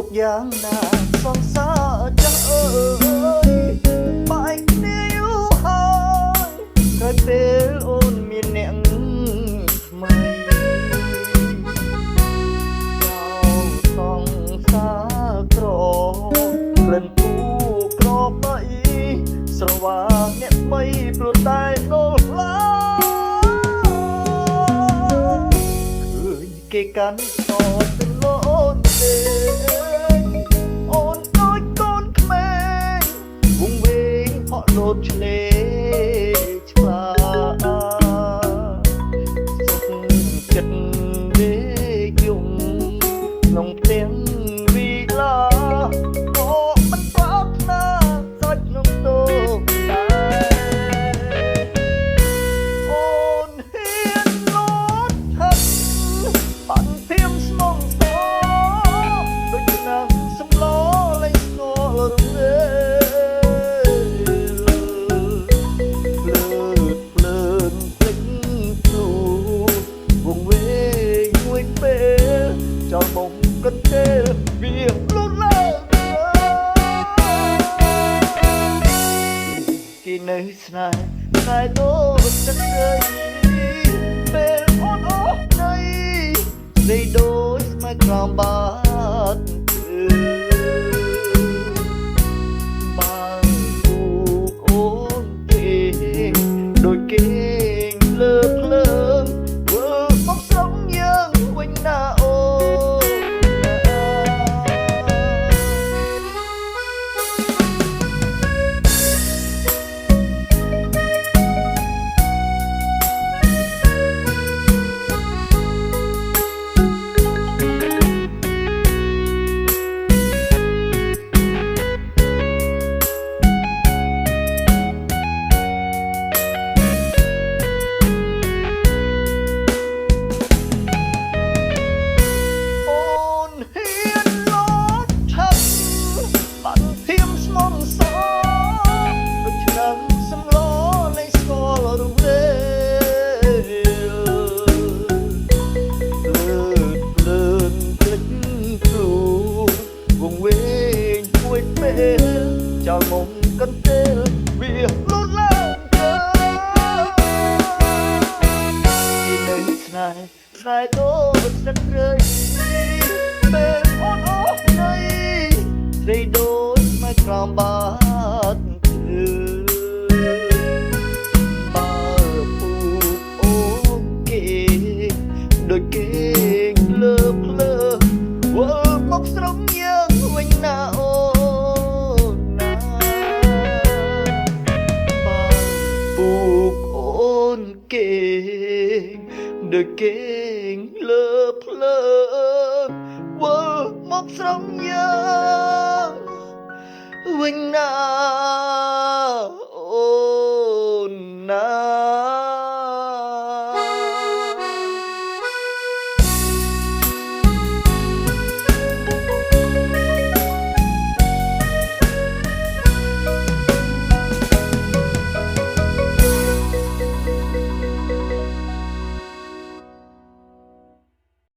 ទុកយ៉ាងណាសង្សារចាស់អើយបែកគ្នាយូរហើយក្រោយពេលអូនមានអ្នកថ្មីចោលសង្សារក្រក្លិនពូក្របីស្រវាងអ្នកថ្មីព្រោះតែដូរឡាឃើញគេកាន់តទៅអូនទេលោតឆ្លេឆ្លាសុខចិត្តវេយំក្នុងផ្ទាំងវិឡាក៏មិនប្រាថ្នាសាច់ក្នុងតោដែរអូនហ៊ានលោតហាត់បានធៀមស្មងសដូចណាសំឡលេងស្គាល់រំលែចោលមុំកន្ទេលវាលូតឡើងគេនៅស្នេហ៍តែដូចទឹកត្រីពេលអូនអស់នៃស្ដីដូចស្មៅក្រំបាត់បានពូកអូនគេដូចគេលើភ្លើងធ្វើមកស្រងយើងវិញណាអូចោលមុំកន្ទេលវាលូតឡើងគេនៅស្នេហ៍តែដូចទឹកត្រីពេលអូនអស់នៃស្ដីដូចស្មៅក្រំបាត់បើពូអូនគេដូចគេលើភ្លើធ្វើមកស្រងយើងវិញណាអូគេដូចគេលើភ្លើងធ្វើមកស្រងយើងវិញណា